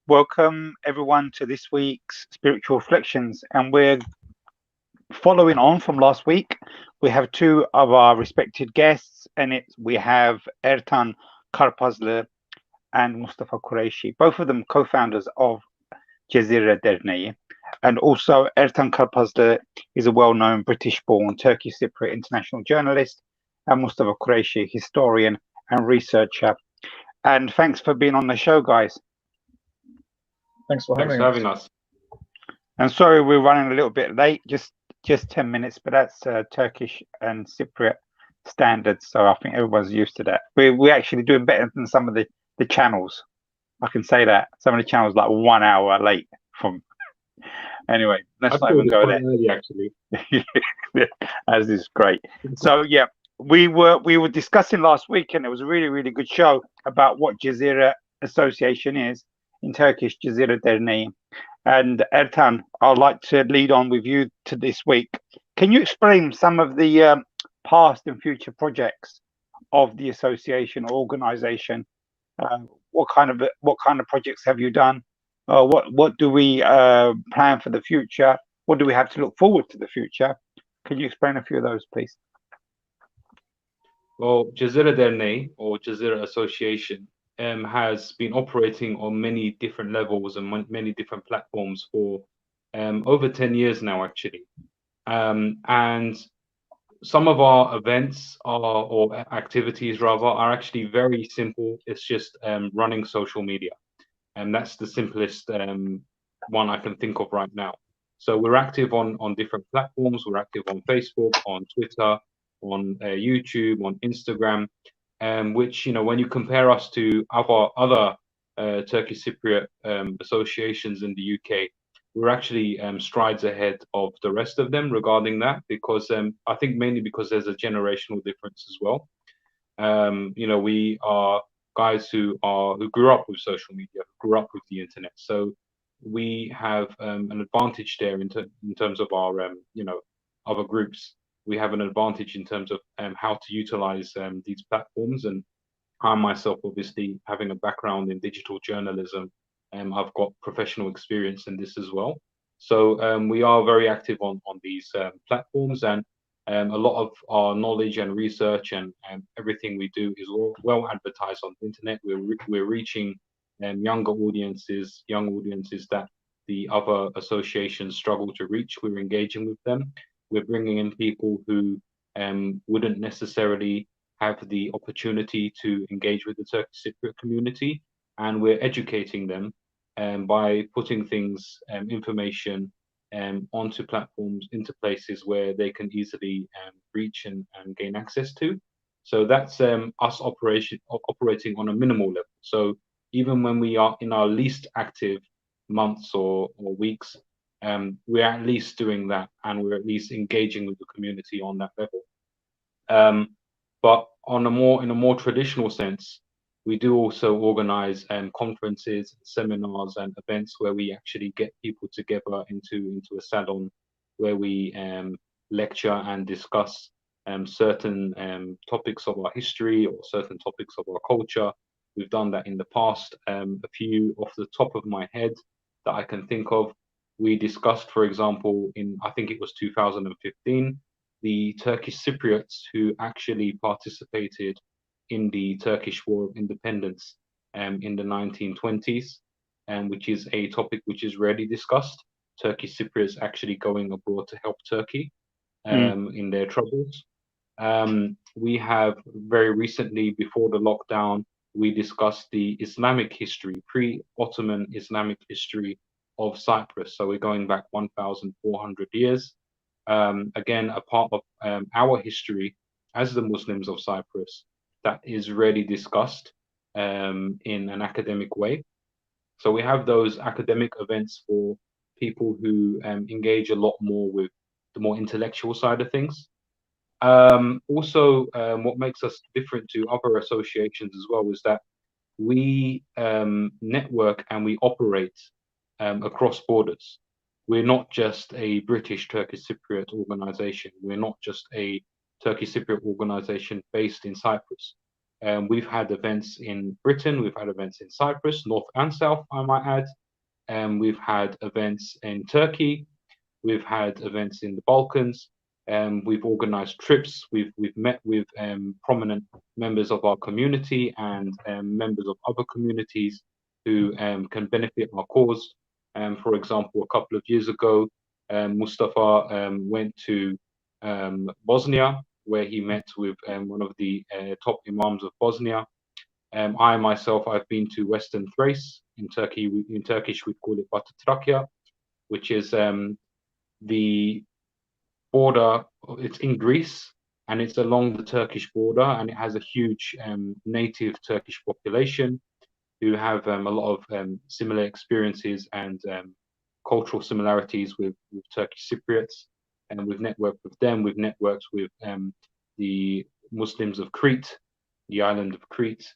welcome everyone to this week's Spiritual Reflections. And we're following on from last week. We have two of our respected guests, and we have Ertan Karpazlı and Mustafa Kureyşi, both of them co-founders of Cezire Derneği. And also, Ertan Karpazlı is a well-known British-born Turkish Cypriot international journalist, and Mustafa Kureyşi, historian and researcher. And thanks for being on the show, guys. Thanks for having us. And sorry we're running a little bit late, just 10 minutes, but that's Turkish and Cypriot standards, so I think everyone's used to that. We're actually doing better than some of the channels. I can say that. Some of the channels like 1 hour late from... Anyway, let's not even go there. Early, actually. As is great. So yeah, we were discussing last week, and it was a really, really good show about what Cezire Association is. In Turkish, Cezire Derneği. And Ertan, I'd like to lead on with you to this week. Can you explain some of the past and future projects of the association or organization? What kind of projects have you done? What do we plan for the future? What do we have to look forward to the future? Can you explain a few of those, please? Well, Cezire Derneği or Cezire Association has been operating on many different levels and many different platforms for over 10 years now, actually. And some of our events or activities, rather, are actually very simple. It's just running social media. And that's the simplest one I can think of right now. So we're active on different platforms. We're active on Facebook, on Twitter, on YouTube, on Instagram. Which, when you compare us to other Turkish Cypriot associations in the UK, we're actually strides ahead of the rest of them regarding that, because I think mainly because there's a generational difference as well. We are guys who grew up with social media, who grew up with the internet, so we have an advantage there in terms of our other groups. We have an advantage in terms of how to utilize these platforms. And I myself, obviously, having a background in digital journalism, I've got professional experience in this as well. So we are very active on these platforms, and a lot of our knowledge and research and everything we do is well advertised on the internet. We're reaching young audiences that the other associations struggle to reach. We're engaging with them. We're bringing in people who wouldn't necessarily have the opportunity to engage with the Turkish Cypriot community, and we're educating them by putting things, information onto platforms, into places where they can easily reach and gain access to. So that's us operating on a minimal level. So even when we are in our least active months or weeks, we're at least doing that, and we're at least engaging with the community on that level. But in a more traditional sense, we do also organize conferences, seminars, and events where we actually get people together into a salon, where we lecture and discuss certain topics of our history or certain topics of our culture. We've done that in the past. A few off the top of my head that I can think of. We discussed, for example, I think it was 2015, the Turkish Cypriots who actually participated in the Turkish War of Independence in the 1920s, which is a topic which is rarely discussed. Turkish Cypriots actually going abroad to help Turkey in their troubles. We have very recently, before the lockdown, we discussed the Islamic history, pre-Ottoman Islamic history of Cyprus. So we're going back 1,400 years. Again, a part of our history as the Muslims of Cyprus that is rarely discussed in an academic way. So we have those academic events for people who engage a lot more with the more intellectual side of things. Also, what makes us different to other associations as well is that we network and we operate across borders. We're not just a British Turkish Cypriot organization. We're not just a Turkish Cypriot organization based in Cyprus. We've had events in Britain, we've had events in Cyprus, north and south, I might add. We've had events in Turkey, we've had events in the Balkans. We've organized trips, we've met with prominent members of our community and members of other communities who can benefit our cause. For example, a couple of years ago, Mustafa went to Bosnia, where he met with one of the top imams of Bosnia. I myself, I've been to Western Thrace in Turkey. In Turkish, we call it Batı Trakya, which is the border. It's in Greece, and it's along the Turkish border, and it has a huge native Turkish population who have a lot of similar experiences and cultural similarities with Turkish Cypriots. And we've networked with them. We've networked with the Muslims of Crete, the island of Crete,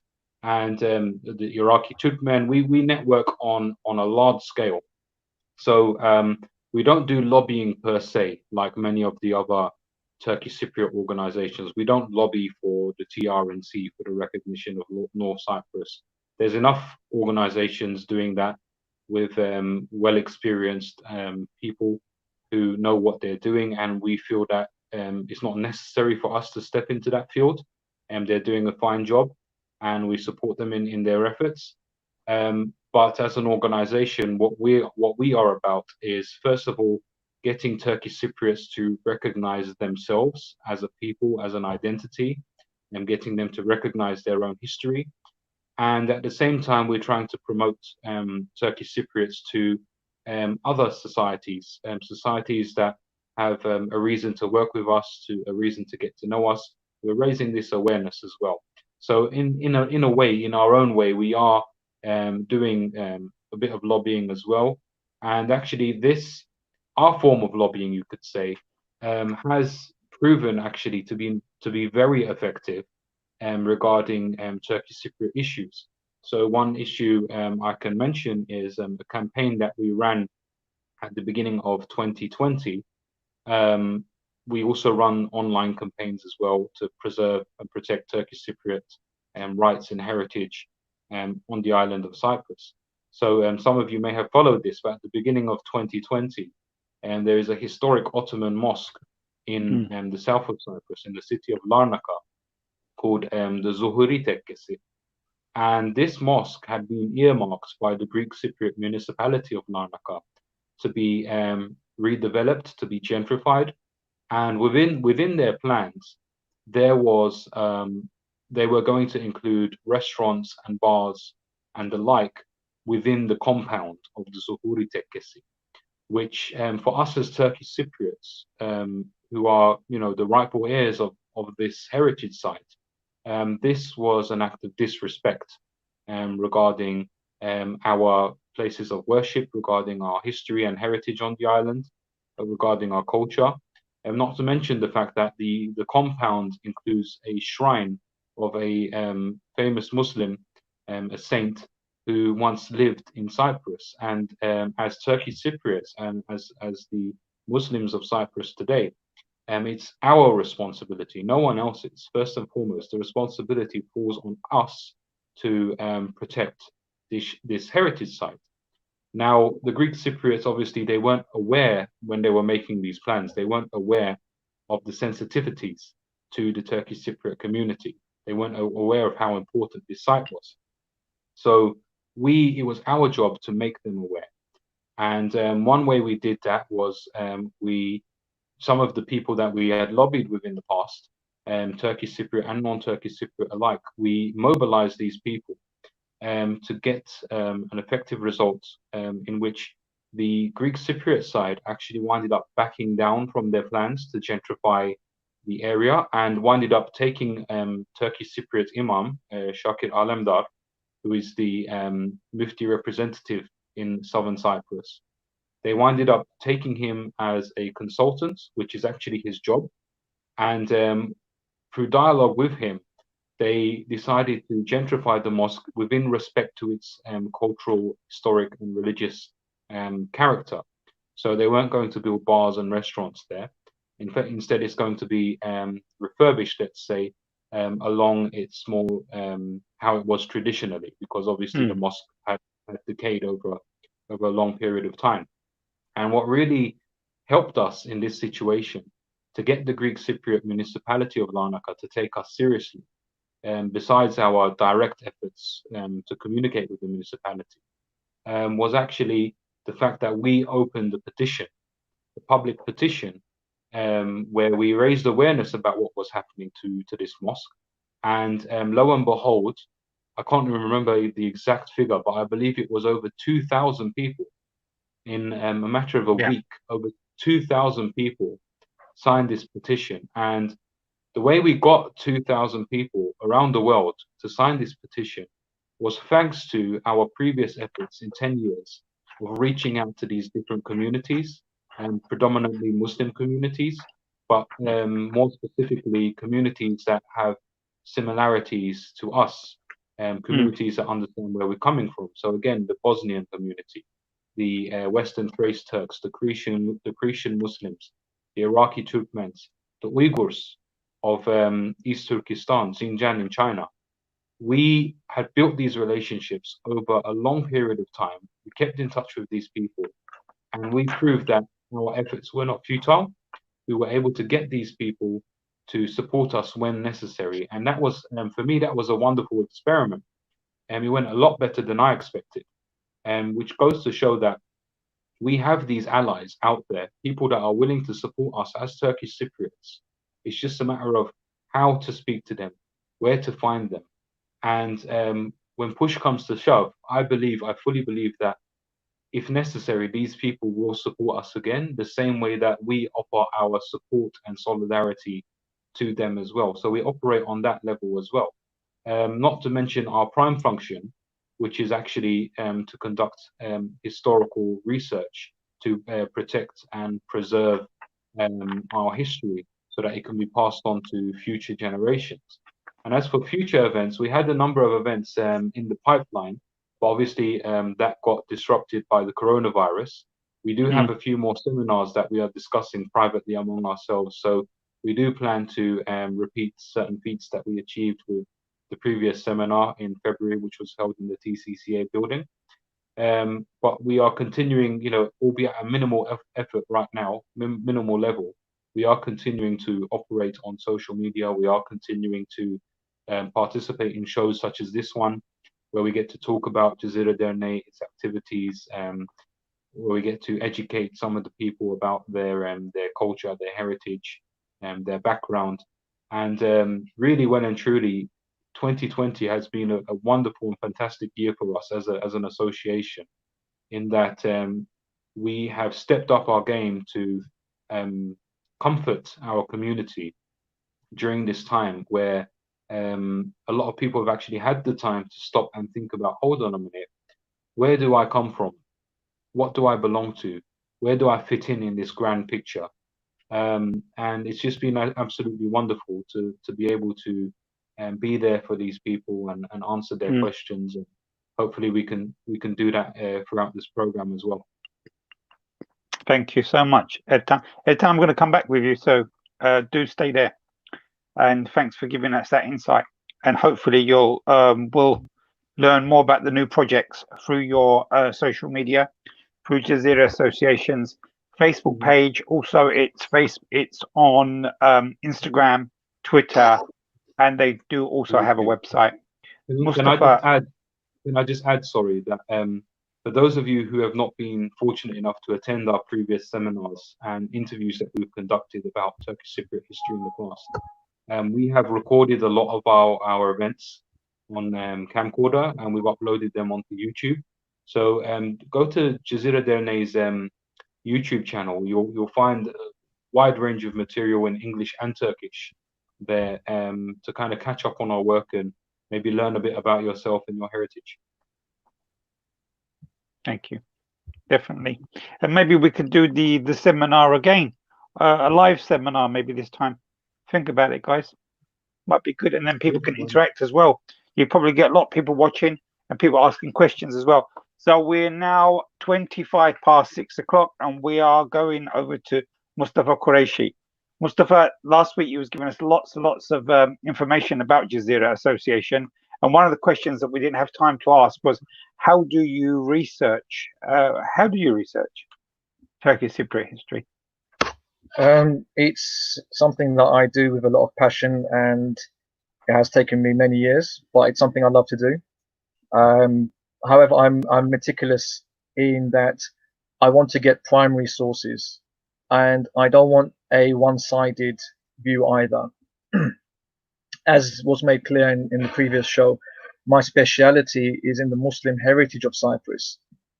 and the Iraqi Turkmen. We network on a large scale. So we don't do lobbying per se, like many of the other Turkish Cypriot organizations. We don't lobby for the TRNC for the recognition of North Cyprus. There's enough organizations doing that with well-experienced people who know what they're doing, and we feel that it's not necessary for us to step into that field. And they're doing a fine job, and we support them in their efforts. But as an organization, what we are about is, first of all, getting Turkish Cypriots to recognize themselves as a people, as an identity, and getting them to recognize their own history. And at the same time, we're trying to promote Turkish Cypriots to other societies, societies that have a reason to work with us, to a reason to get to know us. We're raising this awareness as well. So in a way, in our own way, we are doing a bit of lobbying as well. And actually, our form of lobbying, you could say, has proven actually to be very effective regarding Turkish Cypriot issues. So one issue I can mention is a campaign that we ran at the beginning of 2020. We also run online campaigns as well to preserve and protect Turkish Cypriot rights and heritage on the island of Cyprus. So some of you may have followed this, but at the beginning of 2020, there is a historic Ottoman mosque in the south of Cyprus, in the city of Larnaca, called the Zuhuri Tekkesi. And this mosque had been earmarked by the Greek Cypriot municipality of Larnaca to be redeveloped, to be gentrified. And within their plans, there was they were going to include restaurants and bars and the like within the compound of the Zuhuri Tekkesi, which for us as Turkish Cypriots, who are the rightful heirs of this heritage site, this was an act of disrespect regarding our places of worship, regarding our history and heritage on the island, regarding our culture, and not to mention the fact that the compound includes a shrine of a famous Muslim, a saint who once lived in Cyprus. And as Turkish Cypriots and as the Muslims of Cyprus today, it's our responsibility, no one else's. First and foremost, the responsibility falls on us to protect this heritage site. Now, the Greek Cypriots, obviously, they weren't aware when they were making these plans. They weren't aware of the sensitivities to the Turkish Cypriot community. They weren't aware of how important this site was. So it was our job to make them aware. And one way we did that was some of the people that we had lobbied with in the past, Turkish Cypriot and non-Turkish Cypriot alike, we mobilized these people to get an effective result in which the Greek Cypriot side actually winded up backing down from their plans to gentrify the area and winded up taking Turkish Cypriot Imam, Shakir Alemdar, who is the Mufti representative in southern Cyprus. They winded up taking him as a consultant, which is actually his job. And through dialogue with him, they decided to gentrify the mosque within respect to its cultural, historic, and religious character. So they weren't going to build bars and restaurants there. In fact, instead, it's going to be refurbished, let's say, along its more how it was traditionally, because obviously the mosque had decayed over a long period of time. And what really helped us in this situation to get the Greek Cypriot municipality of Larnaca to take us seriously, besides our direct efforts to communicate with the municipality, was actually the fact that we opened a petition, a public petition, where we raised awareness about what was happening to this mosque. And lo and behold, I can't remember the exact figure, but I believe it was over 2,000 people in a matter of a week. Over 2,000 people signed this petition. And the way we got 2,000 people around the world to sign this petition was thanks to our previous efforts in 10 years of reaching out to these different communities, and predominantly Muslim communities, but more specifically communities that have similarities to us, communities that understand where we're coming from. So again, the Bosnian community, the Western Thrace Turks, the Cretan Muslims, the Iraqi Turkmens, the Uyghurs of East Turkestan, Xinjiang in China. We had built these relationships over a long period of time. We kept in touch with these people, and we proved that our efforts were not futile. We were able to get these people to support us when necessary. And that was, for me, that was a wonderful experiment. And it went a lot better than I expected. Which goes to show that we have these allies out there, people that are willing to support us as Turkish Cypriots. It's just a matter of how to speak to them, where to find them. And when push comes to shove, I fully believe that if necessary, these people will support us again, the same way that we offer our support and solidarity to them as well. So we operate on that level as well. Not to mention our prime function, which is actually to conduct historical research to protect and preserve our history so that it can be passed on to future generations. And as for future events, we had a number of events in the pipeline, but obviously that got disrupted by the coronavirus. We do have a few more seminars that we are discussing privately among ourselves. So we do plan to repeat certain feats that we achieved with the previous seminar in February, which was held in the TCCA building. But we are continuing, albeit at a minimal effort right now, minimal level. We are continuing to operate on social media. We are continuing to participate in shows such as this one, where we get to talk about Cezire Derneği, its activities, where we get to educate some of the people about their culture, their heritage, and their background. And really, well and truly, 2020 has been a wonderful and fantastic year for us as an association, in that we have stepped up our game to comfort our community during this time where a lot of people have actually had the time to stop and think about, hold on a minute, where do I come from? What do I belong to? Where do I fit in this grand picture? And it's just been absolutely wonderful to be able to be there for these people and answer their questions. And hopefully we can do that throughout this program as well. Thank you so much, Ertan. Ertan, I'm going to come back with you, so do stay there. And thanks for giving us that insight. And hopefully you'll will learn more about the new projects through your social media, through Cezire Association's Facebook page. Also, it's on Instagram, Twitter, and they do also have a website. Can I just add, sorry, that for those of you who have not been fortunate enough to attend our previous seminars and interviews that we've conducted about Turkish Cypriot history in the past, we have recorded a lot of our events on camcorder, and we've uploaded them onto YouTube. So go to Cezire Derneği's YouTube channel. You'll find a wide range of material in English and Turkish there to kind of catch up on our work and maybe learn a bit about yourself and your heritage. Thank you. Definitely. And maybe we could do the seminar again, a live seminar maybe this time. Think about it, guys. Might be good, and then people can interact as well. You probably get a lot of people watching and people asking questions as well. So we're now 25 past 6 o'clock, and we are going over to Mustafa Kureyşi. Mustafa, last week you was giving us lots and lots of information about Cezire Association, and one of the questions that we didn't have time to ask was, how do you research? Turkish Cypriot history? It's something that I do with a lot of passion, and it has taken me many years, but it's something I love to do. However, I'm meticulous in that I want to get primary sources, and I don't want a one-sided view either. As was made clear in the previous show, my speciality is in the Muslim heritage of Cyprus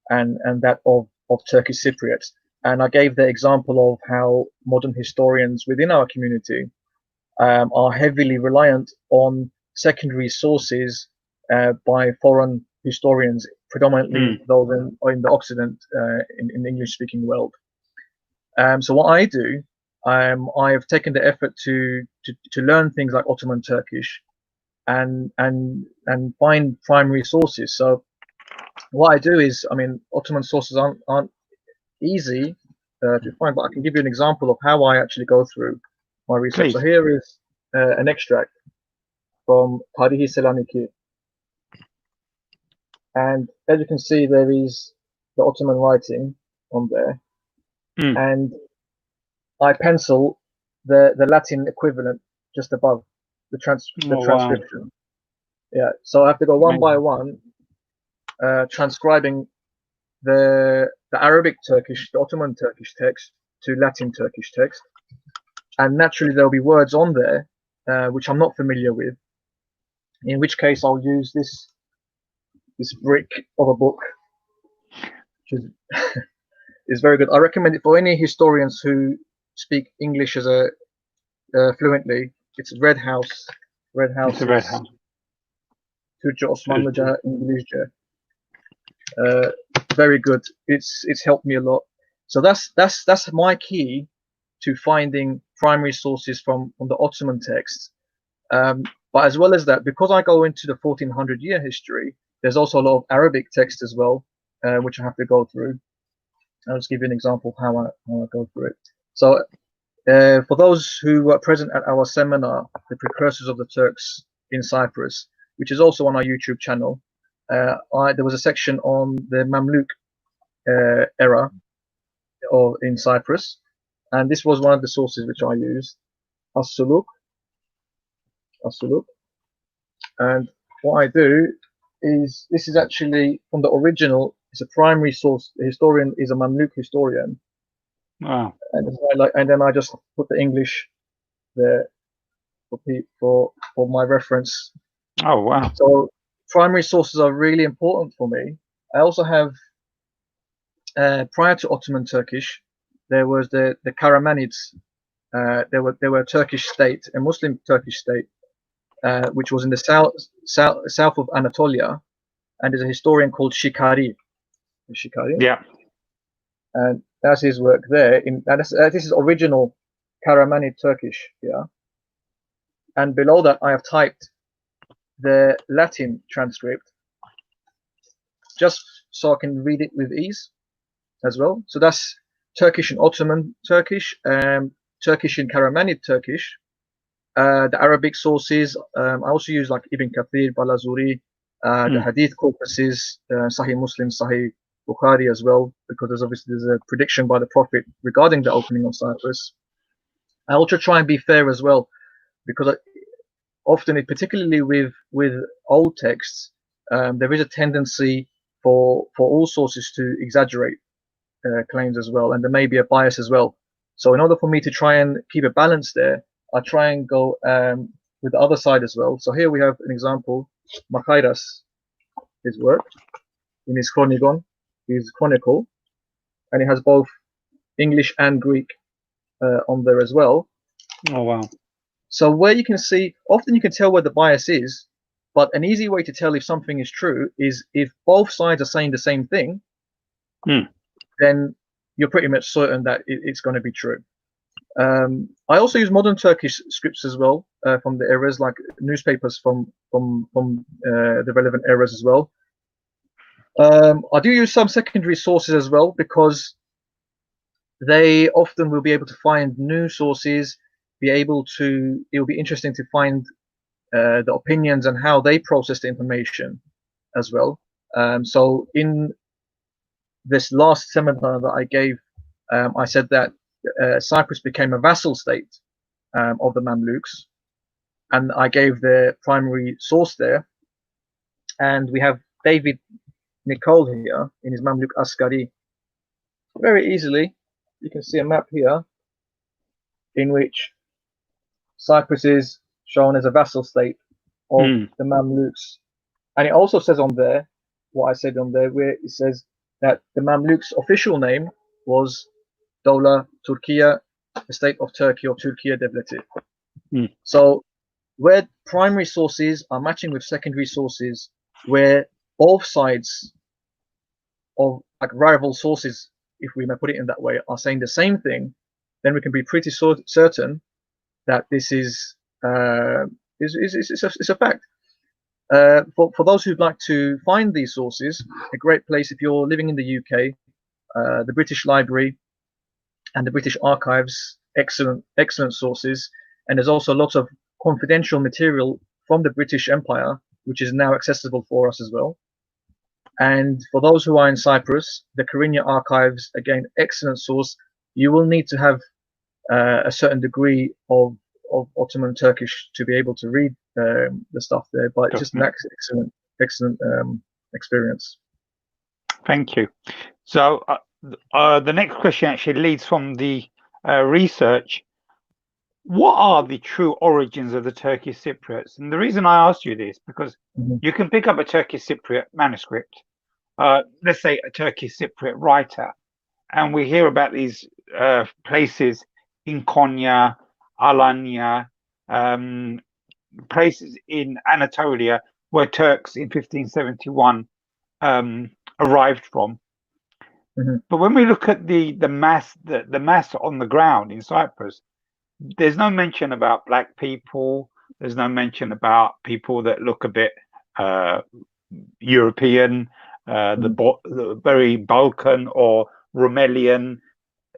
and that of Turkish Cypriots. And I gave the example of how modern historians within our community are heavily reliant on secondary sources by foreign historians, predominantly those in the Occident, in the English-speaking world. So what I do, I have taken the effort to learn things like Ottoman Turkish and find primary sources. So what I do is, I mean, Ottoman sources aren't easy to find, but I can give you an example of how I actually go through my research. Please. So here is an extract from Turkish Islamic, and as you can see, there is the Ottoman writing on there, and I pencil the Latin equivalent just above the transcription. Wow. Yeah, so I have to go one by one, transcribing the Arabic Turkish, the Ottoman Turkish text to Latin Turkish text, and naturally there'll be words on there which I'm not familiar with. In which case, I'll use this brick of a book, which is very good. I recommend it for any historians who speak English as fluently. It's Red House. Red House. It's a Red House. Türkçe Osmanlıca İngilizce. Very good. It's helped me a lot. So that's my key to finding primary sources from the Ottoman texts. But as well as that, because I go into the 1400-year history, there's also a lot of Arabic text as well, which I have to go through. I'll just give you an example of how I go through it. So for those who were present at our seminar, The Precursors of the Turks in Cyprus, which is also on our YouTube channel, there was a section on the Mamluk era in Cyprus, and this was one of the sources which I used, As-Suluk. And what I do is, this is actually from the original. It's a primary source. The historian is a Mamluk historian. Wow. And then I just put the English there for my reference. Oh wow. So primary sources are really important for me. I also have prior to Ottoman Turkish, there was the Karamanids. They were a Turkish state, a Muslim Turkish state, which was in the south of Anatolia, and there's a historian called Shikari. Yeah. And that's his work there. This is original Karamanid Turkish, yeah. And below that, I have typed the Latin transcript, just so I can read it with ease as well. So that's Turkish and Ottoman Turkish, Turkish and Karamanid Turkish. The Arabic sources, I also use like Ibn Kathir, Balazuri, the Hadith corpuses, Sahih Muslim, Sahih Bukhari as well, because there's a prediction by the Prophet regarding the opening of Cyprus. I also try and be fair as well, because often, particularly with old texts, there is a tendency for all sources to exaggerate claims as well, and there may be a bias as well. So in order for me to try and keep a balance there, I try and go with the other side as well. So here we have an example, Makairas, his work in his Chronigon, his chronicle, and it has both English and Greek on there as well. Oh wow. So where you can see, often you can tell where the bias is, but an easy way to tell if something is true is if both sides are saying the same thing, then you're pretty much certain that it's going to be true. I also use modern Turkish scripts as well, from the eras, like newspapers from the relevant eras as well. I do use some secondary sources as well, because they often will be able to find new sources be able to. It will be interesting to find the opinions and how they process the information as well. So in this last seminar that I gave, I said that Cyprus became a vassal state of the Mamluks, and I gave the primary source there. And we have David Nicole here in his Mamluk Asgari. Very easily, you can see a map here in which Cyprus is shown as a vassal state of the Mamluks. And it also says on there, what I said on there, where it says that the Mamluks' official name was Dawla Turkiye, the state of Turkey, or Türkiye Devleti. So where primary sources are matching with secondary sources, where both sides of like rival sources, if we may put it in that way, are saying the same thing, then we can be pretty certain that this is it's a fact. For those who'd like to find these sources, a great place if you're living in the UK, the British Library and the British Archives, excellent sources, and there's also lots of confidential material from the British Empire, which is now accessible for us as well. And for those who are in Cyprus, the Karinya Archives, again, excellent source. You will need to have a certain degree of Ottoman Turkish to be able to read the stuff there, but it's just an excellent experience. Thank you. So the next question actually leads from the research. What are the true origins of the Turkish Cypriots? And the reason I asked you this, because you can pick up a Turkish Cypriot manuscript, let's say a Turkish Cypriot writer, and we hear about these places in Konya, Alanya, places in Anatolia where Turks in 1571 arrived from. But when we look at the mass on the ground in Cyprus, there's no mention about black people. There's no mention about people that look a bit European, the very Balkan or Romelian,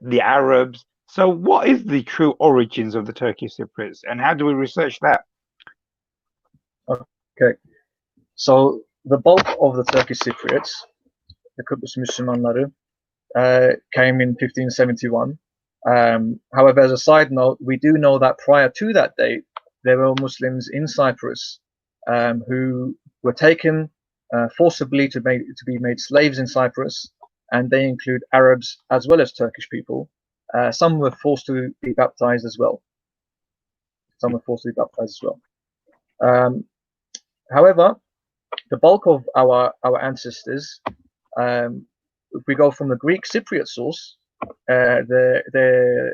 the Arabs. So what is the true origins of the Turkish Cypriots, and how do we research that? Okay, so the bulk of the Turkish Cypriots, the Kıbrıs Müslümanları, came in 1571. However, as a side note, we do know that prior to that date, there were Muslims in Cyprus who were taken forcibly to be made slaves in Cyprus, and they include Arabs as well as Turkish people. Some were forced to be baptized as well. However, the bulk of our ancestors, if we go from the Greek Cypriot source, the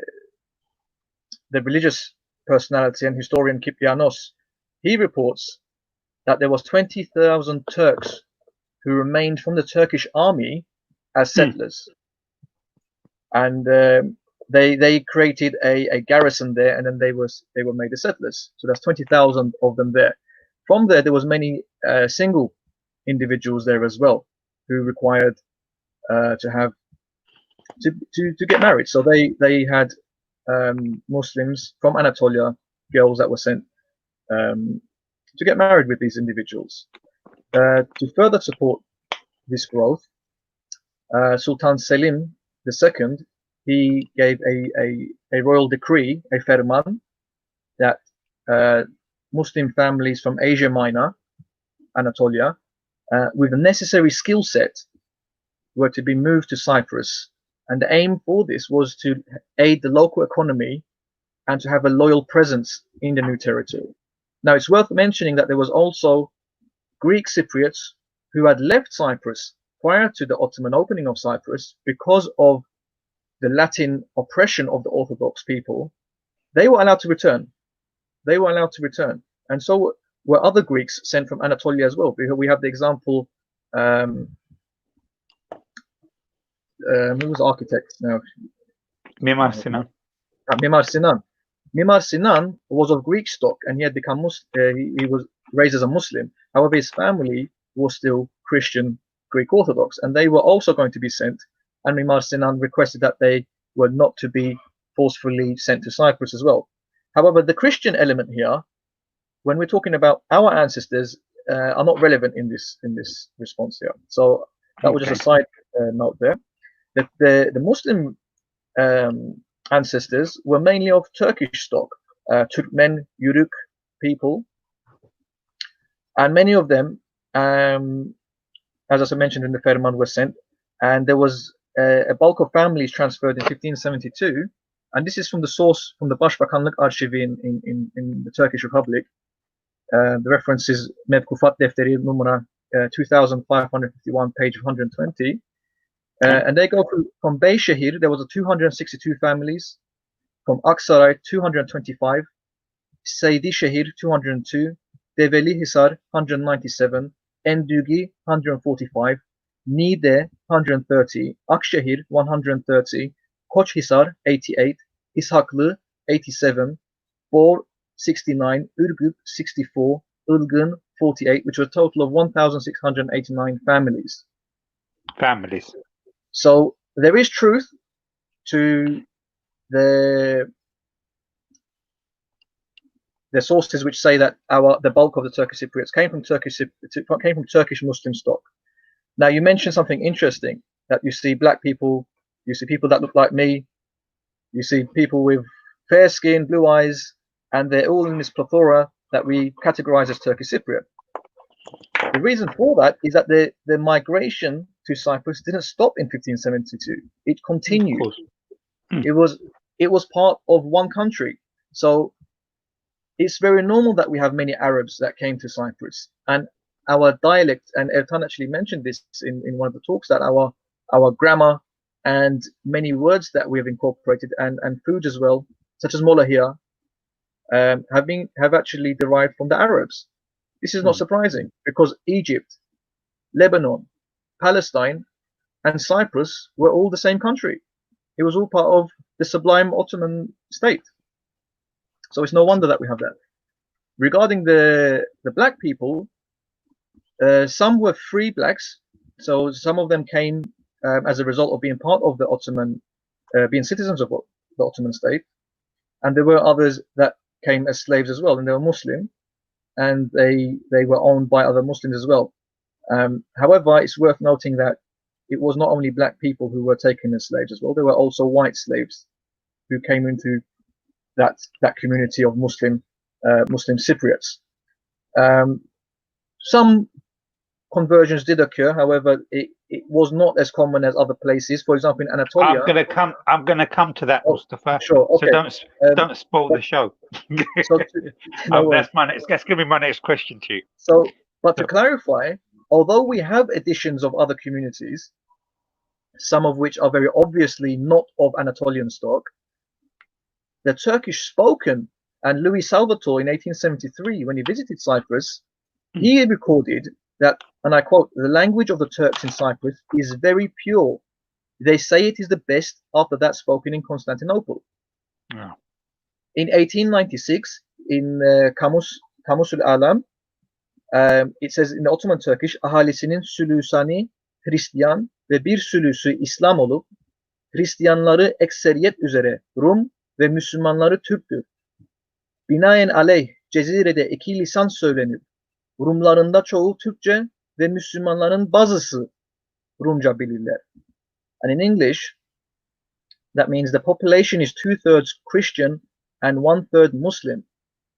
religious personality and historian Kyprianos, he reports that there was 20,000 Turks who remained from the Turkish army as settlers, and they created a garrison there, and then they were made as settlers. So there's 20,000 of them there. From there was many single individuals there as well who required to get married. So they had Muslims from Anatolia, girls that were sent to get married with these individuals. To further support this growth, Sultan Selim II, he gave a royal decree, a ferman, that Muslim families from Asia Minor, Anatolia, with the necessary skill set, were to be moved to Cyprus. And the aim for this was to aid the local economy and to have a loyal presence in the new territory. Now, it's worth mentioning that there was also Greek Cypriots who had left Cyprus prior to the Ottoman opening of Cyprus because of the Latin oppression of the Orthodox people. They were allowed to return. And so were other Greeks sent from Anatolia as well. We have the example, who was architect now? Mimar Sinan. Mimar Sinan was of Greek stock, and he had become he was raised as a Muslim. However, his family was still Christian Greek Orthodox, and they were also going to be sent. And Mimar Sinan requested that they were not to be forcefully sent to Cyprus as well. However, the Christian element here, when we're talking about our ancestors, are not relevant in this response here. So that was just a side note there. The Muslim ancestors were mainly of Turkish stock, Turkmen, Yuruk people, and many of them, as I mentioned in the Ferman, were sent, and there was a bulk of families transferred in 1572, and this is from the source from the Başbakanlık Arşivi in the Turkish Republic. The reference is Mevkufat Defteri numara 2551, page 120. And they go from Beyşehir, there was 262 families. From Aksaray, 225. Seydişehir, 202. Develihisar, 197. Endügi, 145. Niğde, 130. Akşehir, 130. Koçhisar, 88. İshaklı, 87. Bor, 69. Ürgüp, 64. Ilgın, 48, which was a total of 1,689 families. So there is truth to the sources which say that the bulk of the Turkish Cypriots came from Turkish Muslim stock. Now you mentioned something interesting, that you see black people, you see people that look like me, you see people with fair skin, blue eyes, and they're all in this plethora that we categorize as Turkish Cypriot. The reason for that is that the migration to Cyprus didn't stop in 1572. It continued. It was part of one country. So it's very normal that we have many Arabs that came to Cyprus. And our dialect, and Ertan actually mentioned this in one of the talks, that our grammar and many words that we have incorporated, and foods as well, such as molahia, have actually derived from the Arabs. This is not surprising, because Egypt, Lebanon, Palestine, and Cyprus were all the same country. It was all part of the Sublime Ottoman state. So it's no wonder that we have that. Regarding the black people, some were free blacks. So some of them came as a result of being part of the Ottoman, being citizens of the Ottoman state. And there were others that came as slaves as well, and they were Muslim, and they were owned by other Muslims as well. However, it's worth noting that it was not only black people who were taken as slaves as well. There were also white slaves who came into that community of Muslim Cypriots. Some conversions did occur, however, it was not as common as other places. For example, in Anatolia. I'm gonna come to that, Mustafa. Sure. Okay. So don't spoil the show. That's gonna be my next question to you. So, but to clarify, although we have additions of other communities, some of which are very obviously not of Anatolian stock, the Turkish spoken, and Louis Salvatore in 1873, when he visited Cyprus, he recorded that, and I quote, "The language of the Turks in Cyprus is very pure. They say it is the best after that spoken in Constantinople." Yeah. In 1896, in Kamusul Alam, it says in the Ottoman Turkish, ahalisinin sülüsani Hristiyan ve bir sülüsü İslam olup, Hristiyanları ekseriyet üzere Rum ve Müslümanları Türktür. Binaen aleyh Cezire'de iki lisan söylenir. Rumlarında çoğu Türkçe ve Müslümanların bazısı Rumca bilirler. And in English, that means the population is 2/3 Christian and 1/3 Muslim.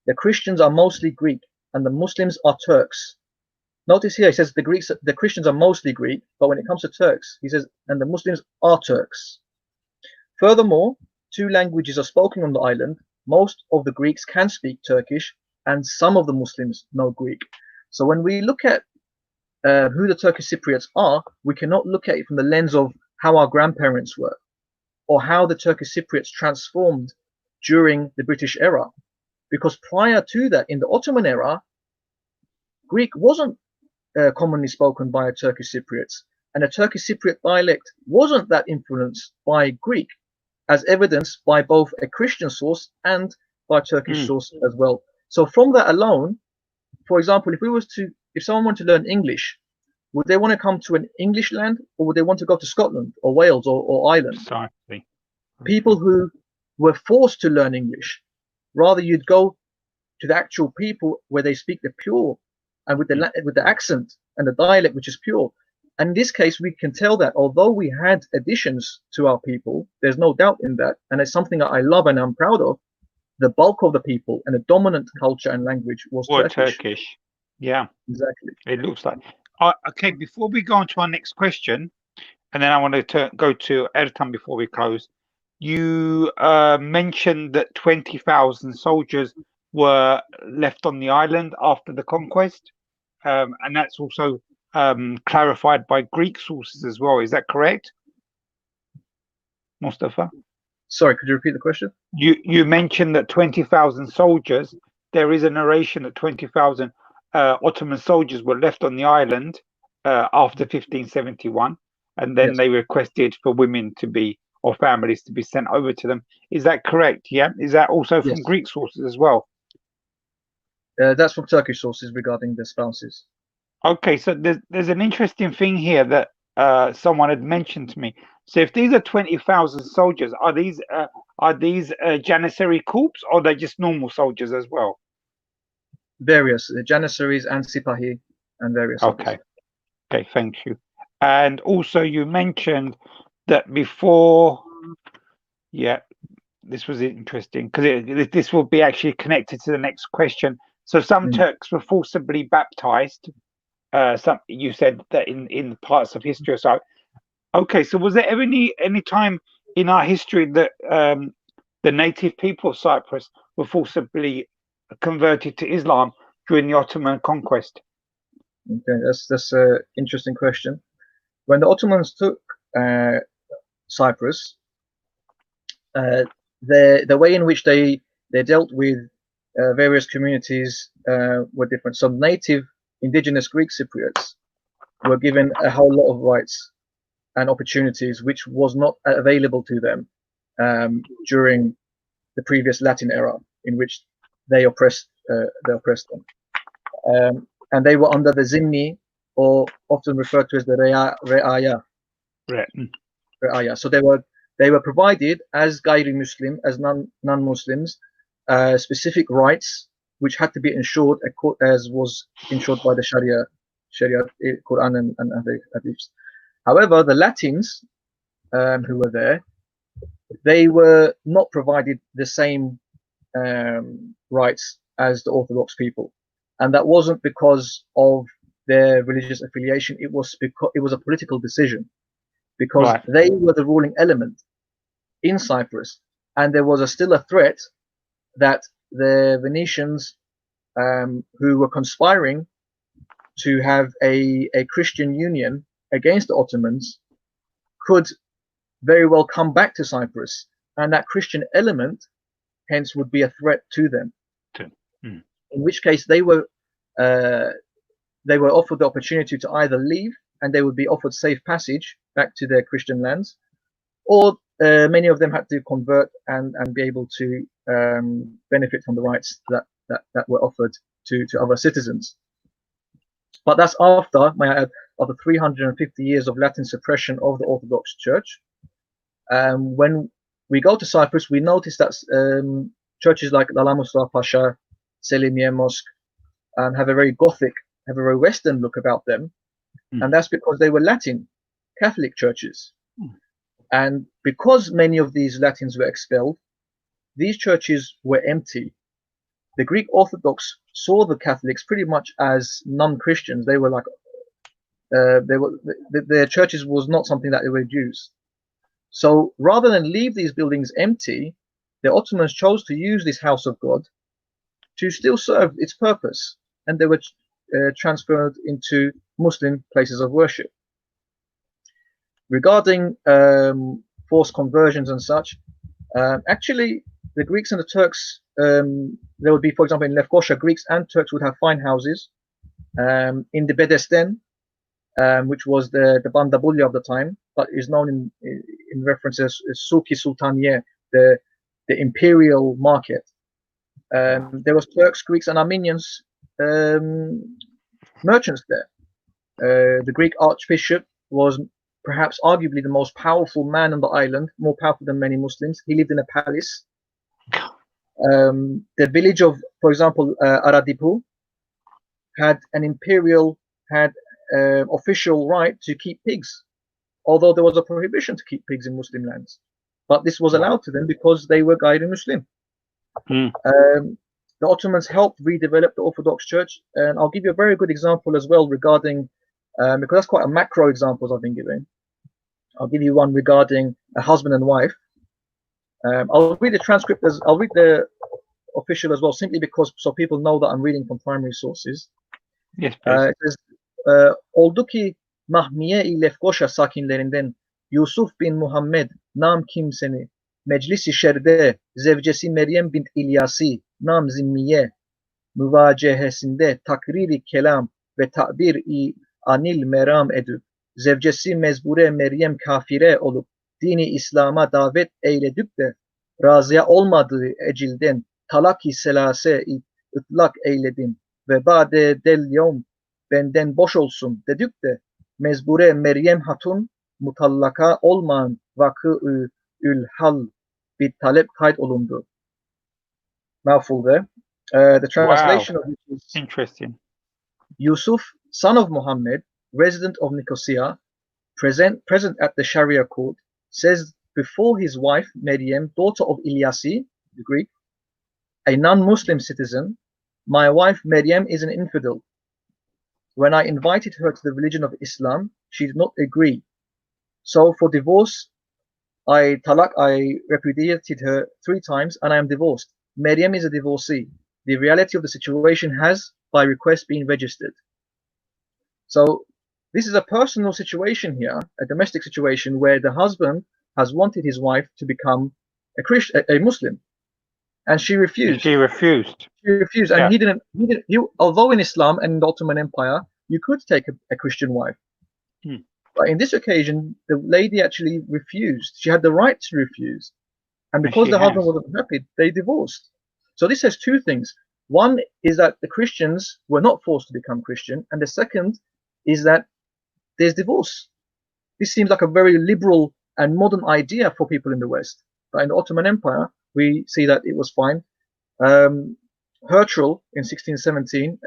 The Christians are mostly Greek, and the Muslims are Turks. Notice here, he says the Christians are mostly Greek, but when it comes to Turks, he says, and the Muslims are Turks. Furthermore, 2 languages are spoken on the island. Most of the Greeks can speak Turkish, and some of the Muslims know Greek. So when we look at who the Turkish Cypriots are, we cannot look at it from the lens of how our grandparents were, or how the Turkish Cypriots transformed during the British era. Because prior to that, in the Ottoman era, Greek wasn't commonly spoken by Turkish Cypriots, and the Turkish Cypriot dialect wasn't that influenced by Greek, as evidenced by both a Christian source and by Turkish source as well. So from that alone, for example, if someone wanted to learn English, would they want to come to an English land, or would they want to go to Scotland or Wales or Ireland? Precisely. People who were forced to learn English Rather, you'd go to the actual people where they speak the pure and with the accent and the dialect which is pure. And in this case, we can tell that although we had additions to our people, there's no doubt in that, and it's something that I love and I'm proud of, the bulk of the people and the dominant culture and language was Turkish. Yeah, exactly. It looks like. Okay, before we go on to our next question, and then I want to go to Ertan before we close. You mentioned that 20,000 soldiers were left on the island after the conquest, and that's also clarified by Greek sources as well. Is that correct, Mustafa? Sorry, could you repeat the question? You mentioned that 20,000 soldiers. There is a narration that 20,000 Ottoman soldiers were left on the island after 1571, and then they requested for women to be, or families to be sent over to them. Is that correct? Yeah. Is that also from Greek sources as well? That's from Turkish sources regarding the spouses. Okay, so there's an interesting thing here that someone had mentioned to me. So if these are 20,000 soldiers, are these Janissary corps, or are they just normal soldiers as well? Various Janissaries and Sipahi and various. Okay. Okay, thank you. And also you mentioned that before, this was interesting because this will be actually connected to the next question. So some Turks were forcibly baptized. You said that in parts of history or so. Okay, so was there ever any time in our history that the native people of Cyprus were forcibly converted to Islam during the Ottoman conquest? Okay, that's an interesting question. When the Ottomans took Cyprus, the way in which they dealt with various communities were different. Some native indigenous Greek Cypriots were given a whole lot of rights and opportunities which was not available to them during the previous Latin era, in which they oppressed them. And they were under the Zimmi, or often referred to as the Re'aya. Re'aya. So they were provided as Gayri Muslim, as non-Muslims, specific rights which had to be ensured as was ensured by the Sharia, Quran and Hadith. However, the Latins who were there, they were not provided the same rights as the Orthodox people, and that wasn't because of their religious affiliation. It was because it was a political decision, because they were the ruling element in Cyprus, and there was still a threat that the Venetians, who were conspiring to have a Christian union against the Ottomans, could very well come back to Cyprus, and that Christian element hence would be a threat to them. In which case they were offered the opportunity to either leave, and they would be offered safe passage back to their Christian lands, or many of them had to convert and be able to benefit from the rights that were offered to other citizens. But that's after, may I add, after 350 years of Latin suppression of the Orthodox Church. When we go to Cyprus, we notice that churches like Lala Mustafa Pasha, Selimiye Mosque, have a very Gothic, have a very Western look about them. And that's because they were Latin Catholic churches. And because many of these Latins were expelled, these churches were empty. The Greek Orthodox saw the Catholics pretty much as non-Christians. They were like, their churches was not something that they would use. So rather than leave these buildings empty, the Ottomans chose to use this house of God to still serve its purpose, and they were transferred into Muslim places of worship. Regarding forced conversions and such, actually the Greeks and the Turks, there would be, for example, in Lefkoşa, Greeks and Turks would have fine houses. In the Bedesten, which was the Bandabulya of the time, but is known in reference as Suki Sultaniye, the imperial market. There was Turks, Greeks, and Armenians merchants there. The Greek archbishop was perhaps arguably the most powerful man on the island, more powerful than many Muslims. He lived in a palace, The village of, for example, Aradipu had official right to keep pigs, although there was a prohibition to keep pigs in Muslim lands. But this was allowed to them because they were Gayri Muslim. The Ottomans helped redevelop the Orthodox Church, and I'll give you a very good example as well regarding, because that's quite a macro examples I've been giving. I'll give you one regarding a husband and wife. I'll read the transcript I'll read the official as well, simply because so people know that I'm reading from primary sources. Yes, please. It says, oldu ki Mahmiye-i Lefkoşa sakinlerinden Yusuf bin Muhammed nam kimseni Meclis-i Şer'de zevcesi Meryem bint İlyasi nam zimmiye müvacehesinde takriri kelam ve tabir-i anil meram edip zevcesi mezbure Meryem kafire olup dini İslam'a davet eyledip de razıya olmadığı ecilden talak-i selase-i ıtlak eyledim ve bade del yevm benden boş olsun dedik de mezbure Meryem Hatun mutallaka olmayan vakı-ı ül-hal bir talep kayıt olundu. Mouthful there. The translation of it is interesting. Yusuf, son of Muhammad, resident of Nicosia, present at the Sharia court, says before his wife Meryem, daughter of Ilyasi, the Greek, a non-Muslim citizen, my wife Meryem is an infidel. When I invited her to the religion of Islam, she did not agree. So for divorce, I repudiated her 3 times and I am divorced. Meryem is a divorcee. The reality of the situation has, by request, been registered. So this is a personal situation here, a domestic situation where the husband has wanted his wife to become a Muslim, and she refused. She refused, and he didn't. Although in Islam and in the Ottoman Empire, you could take a Christian wife, but in this occasion, the lady actually refused. She had the right to refuse, and because the husband wasn't happy, they divorced. So this says 2 things. One is that the Christians were not forced to become Christian, and the second is that there's divorce. This seems like a very liberal and modern idea for people in the West. But in the Ottoman Empire, we see that it was fine. Herschel in 1617,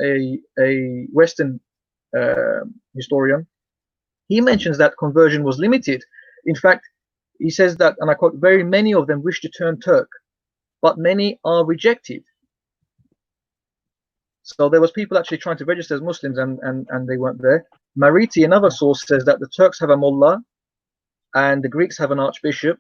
a Western historian, he mentions that conversion was limited. In fact, he says that, and I quote, very many of them wish to turn Turk, but many are rejected. So there was people actually trying to register as Muslims and they weren't there. Mariti, another source, says that the Turks have a mullah and the Greeks have an archbishop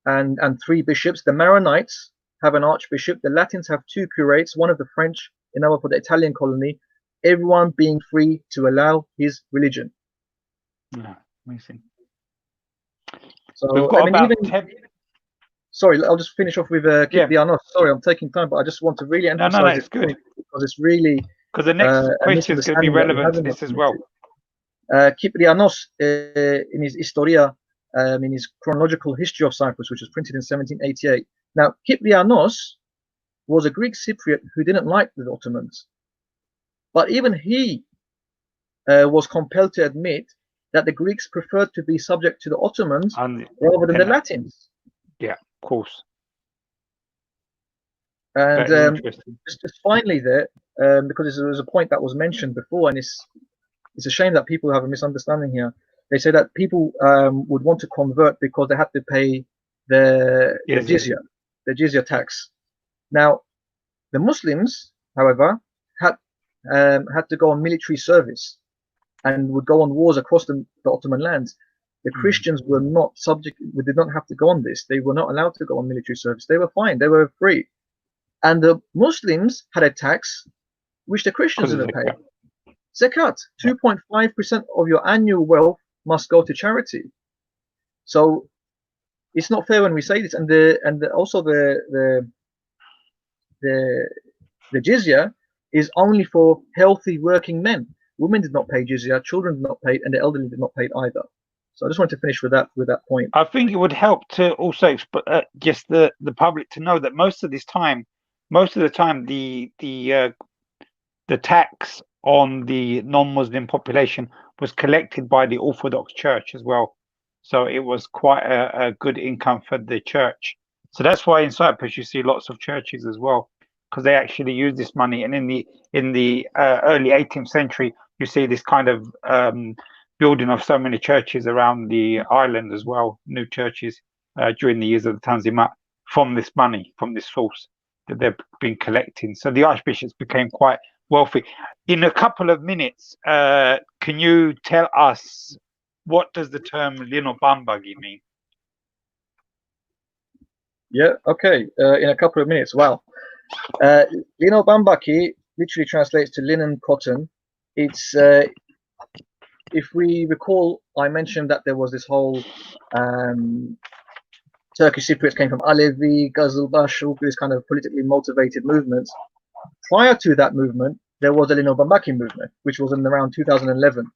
and 3 bishops. The Maronites have an archbishop. The Latins have 2 curates, one of the French, another for the Italian colony, everyone being free to allow his religion. Yeah, amazing. So, we've got about 10... Sorry, I'll just finish off with Kyprianos. Sorry, I'm taking time, but I just want to really emphasize it's good because it's really because the next question is going to be relevant to this as well. Kyprianos, in his Historia, in his chronological history of Cyprus, which was printed in 1788. Now, Kyprianos was a Greek Cypriot who didn't like the Ottomans, but even he was compelled to admit that the Greeks preferred to be subject to the Ottomans rather than the Latins. Yeah, of course. And just finally there, because there was a point that was mentioned before, and it's a shame that people have a misunderstanding here. They say that people would want to convert because they had to pay the jizya tax. Now, the Muslims, however, had to go on military service and would go on wars across the Ottoman lands. The Christians were not subject, we did not have to go on this. They were not allowed to go on military service. They were fine. They were free. And the Muslims had a tax which the Christians didn't pay. Zakat, 2.5% of your annual wealth must go to charity. So it's not fair when we say this. And also the jizya is only for healthy working men. Women did not pay jizya, children did not pay, and the elderly did not pay either. So I just wanted to finish with that point. I think it would help to also just the public to know that most of the time, the tax on the non-Muslim population was collected by the Orthodox Church as well. So it was quite a good income for the church So that's why in Cyprus you see lots of churches as well, because they actually use this money. And in the early 18th century, you see this kind of building of so many churches around the island as well, new churches during the years of the Tanzimat, from this money, from this source that they've been collecting. So the archbishops became quite wealthy. In a couple of minutes, can you tell us what does the term Lino Bambagi mean? Yeah, okay. In a couple of minutes. Wow. Lino Bambaki literally translates to linen cotton. It's if we recall, I mentioned that there was this whole Turkish Cypriots came from Alevi, Gazılbaşı, this kind of politically motivated movements. Prior to that movement, there was the Lino Bambaki movement, which was in around 2011.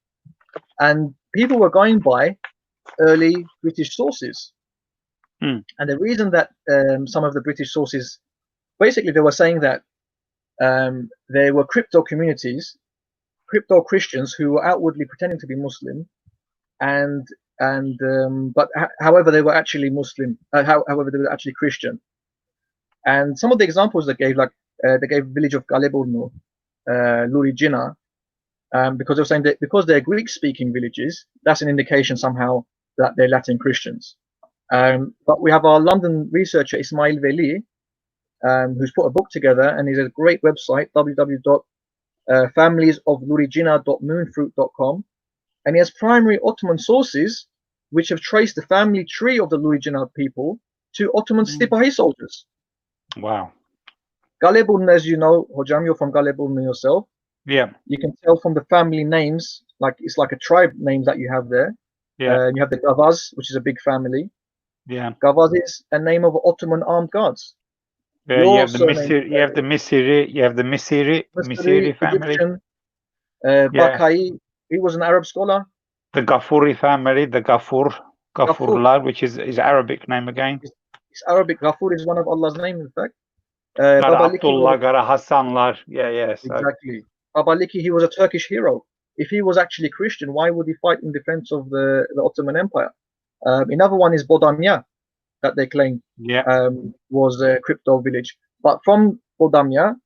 And people were going by early British sources. And the reason that some of the British sources, basically they were saying that there were crypto communities, crypto Christians who were outwardly pretending to be Muslim, but however they were actually Muslim, however they were actually Christian. And some of the examples they gave, like they gave village of Galeburnu, Luricina, because they were saying that because they're Greek-speaking villages, that's an indication somehow that they're Latin Christians. But we have our London researcher Ismail Veli, who's put a book together, and he's a great website, www.familiesofluricina.moonfruit.com, and he has primary Ottoman sources which have traced the family tree of the Luricina people to Ottoman Sipahi soldiers. Wow. Galeburnu, as you know, Hocam, you're from Galeburnu yourself. Yeah. You can tell from the family names, like it's like a tribe name that you have there. Yeah. You have the Gavaz, which is a big family. Yeah. Gavaz is a name of Ottoman armed guards. Yeah, you have the Misiri, you have the Misiri family. Egyptian, Bakai, he was an Arab scholar. The Ghaffuri family, the Ghaffurlar, which is Arabic name again. It's Arabic. Ghaffur is one of Allah's names, in fact. Gara Abdullah, Gara Hassanlar. Yeah. So. Exactly. Babaliki, he was a Turkish hero. If he was actually Christian, why would he fight in defense of the Ottoman Empire? Another one is Bodamya, that they claim was a crypto village. But from Bodamya,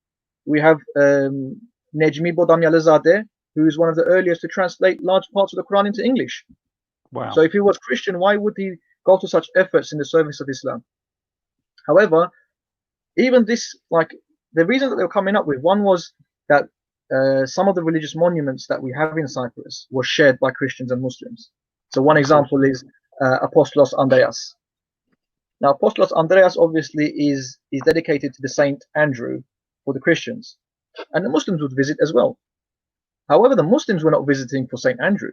we have Necmi Bodamyalızade, who is one of the earliest to translate large parts of the Quran into English. Wow. So if he was Christian, why would he go to such efforts in the service of Islam? However, even this, like, the reason that they were coming up with, one was that some of the religious monuments that we have in Cyprus were shared by Christians and Muslims. So one example is Apostolos Andreas. Now, Apostolos Andreas obviously is dedicated to the Saint Andrew for the Christians, and the Muslims would visit as well. However, the Muslims were not visiting for Saint Andrew.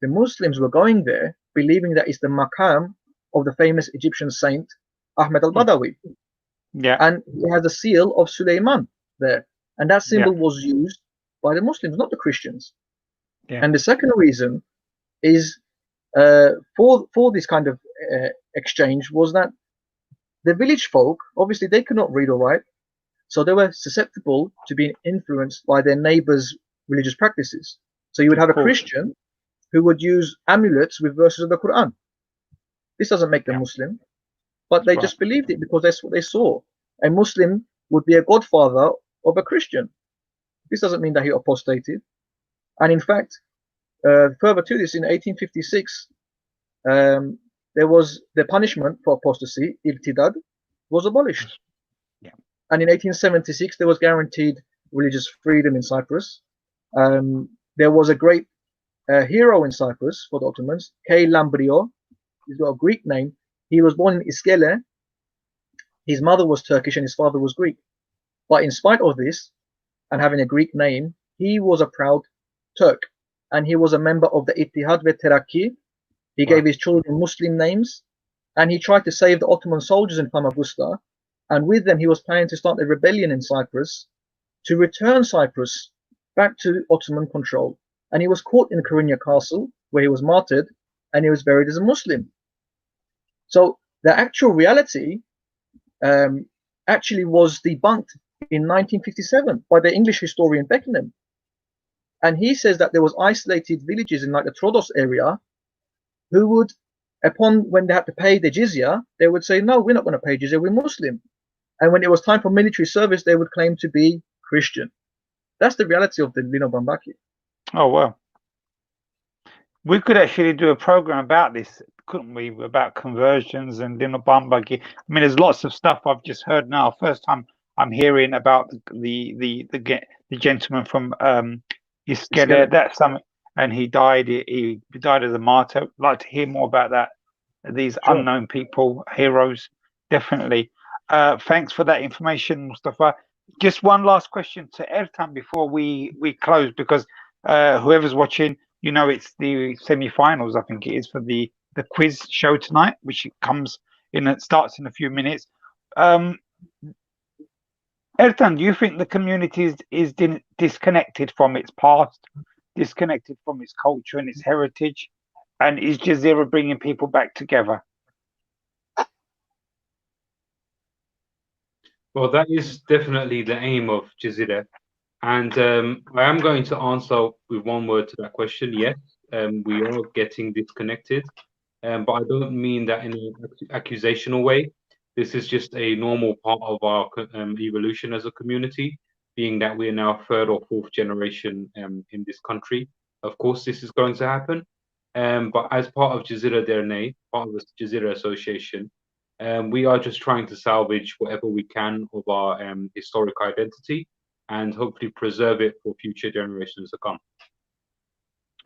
The Muslims were going there believing that it's the maqam of the famous Egyptian saint Ahmed al-Badawi. Yeah. And he has the seal of Suleiman there. And that symbol was used by the Muslims, not the Christians. Yeah. And the second reason is for this kind of exchange was that the village folk, obviously they could not read or write, so they were susceptible to being influenced by their neighbors' religious practices. So you would have a Christian who would use amulets with verses of the Quran. This doesn't make them Muslim, but they just believed it because that's what they saw. A Muslim would be a godfather of a Christian. This doesn't mean that he apostated. And in fact, further to this, in 1856, there was the punishment for apostasy, irtidad, was abolished. Yeah. And in 1876, there was guaranteed religious freedom in Cyprus. There was a great hero in Cyprus for the Ottomans, K. Lambrio. He's got a Greek name. He was born in Iskele. His mother was Turkish and his father was Greek. But in spite of this, and having a Greek name, he was a proud Turk. And he was a member of the Ittihad ve Terakki. He gave his children Muslim names. And he tried to save the Ottoman soldiers in Famagusta. And with them, he was planning to start a rebellion in Cyprus to return Cyprus back to Ottoman control. And he was caught in Korinya Castle, where he was martyred, and he was buried as a Muslim. So the actual reality actually was debunked in 1957 by the English historian Beckenham. And he says that there was isolated villages in like the Troodos area who would Upon when they had to pay the jizya, they would say, no, we're not going to pay jizya, we're Muslim. And when it was time for military service, they would claim to be Christian. That's the reality of the Lino Bambaki. Oh, well. We could actually do a program about this, couldn't we? About conversions and Lino Bambaki. I mean, there's lots of stuff I've just heard now. First time I'm hearing about the gentleman from Iskele. That's something, and he died. He died as a martyr. I'd like to hear more about that. These unknown people, heroes, definitely. Thanks for that information, Mustafa. Just one last question to Ertan before we close, because whoever's watching, you know, it's the semi-finals, I think it is, for the quiz show tonight, which comes in. It starts in a few minutes. Ertan, do you think the community is disconnected from its past, disconnected from its culture and its heritage? And is Cezire bringing people back together? Well, that is definitely the aim of Cezire. And I am going to answer with one word to that question. Yes, we are getting disconnected, but I don't mean that in an accusational way. This is just a normal part of our evolution as a community, being that we are now third or fourth generation in this country. Of course, this is going to happen. But as part of Cezire Derneği, part of the Cezire Association, we are just trying to salvage whatever we can of our historic identity and hopefully preserve it for future generations to come.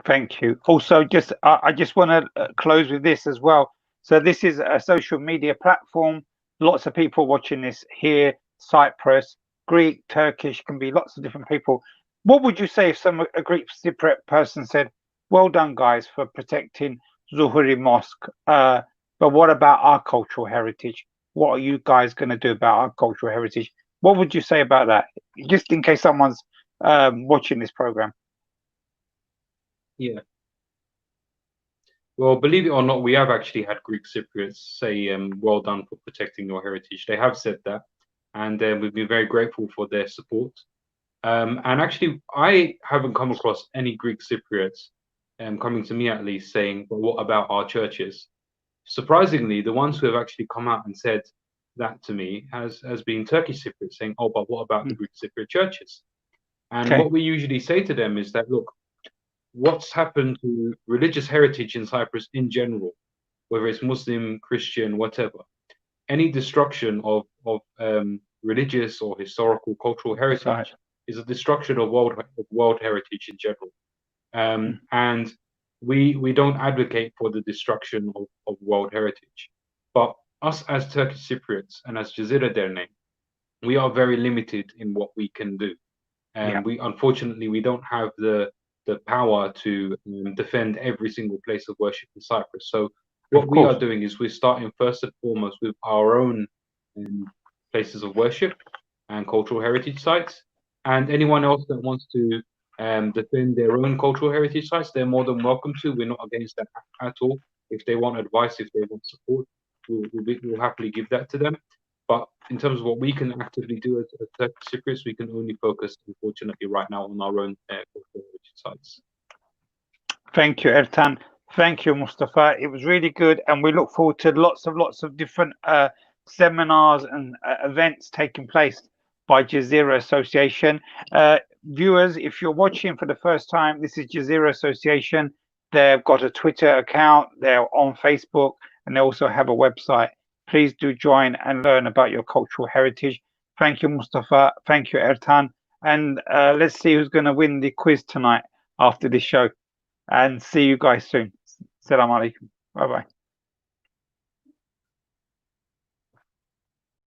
Thank you. Also, I just want to close with this as well. So this is a social media platform. Lots of people watching this here, Cyprus, Greek, Turkish, can be lots of different people. What would you say if a Greek Cypriot person said, well done, guys, for protecting Zuhuri Mosque, but what about our cultural heritage? What are you guys going to do about our cultural heritage? What would you say about that? Just in case someone's watching this program. Yeah. Well, believe it or not, we have actually had Greek Cypriots say, well done for protecting your heritage. They have said that, and we've been very grateful for their support. And actually, I haven't come across any Greek Cypriots, coming to me at least, saying, but what about our churches? Surprisingly, the ones who have actually come out and said that to me has been Turkish Cypriots, saying, oh, but what about the Greek Cypriot churches? And what we usually say to them is that, look, what's happened to religious heritage in Cyprus in general, whether it's Muslim, Christian, whatever, any destruction of religious or historical cultural heritage is a destruction of world heritage in general. And we don't advocate for the destruction of world heritage. But us as Turkish Cypriots and as Cezire Derneği, we are very limited in what we can do. And we unfortunately we don't have the power to defend every single place of worship in Cyprus. So what we are doing is we're starting first and foremost with our own places of worship and cultural heritage sites. And anyone else that wants to defend their own cultural heritage sites, they're more than welcome to. We're not against that at all. If they want advice, if they want support, we'll happily give that to them. But in terms of what we can actively do as Turkish Cypriots, we can only focus, unfortunately, right now on our own cultural heritage sites. Thank you, Ertan. Thank you, Mustafa. It was really good, and we look forward to lots of different seminars and events taking place by Cezire Association. Viewers, if you're watching for the first time, this is Cezire Association. They've got a Twitter account, they're on Facebook, and they also have a website. Please do join and learn about your cultural heritage. Thank you, Mustafa. Thank you, Ertan. And let's see who's going to win the quiz tonight after this show. And see you guys soon. Assalamu alaikum. Bye-bye.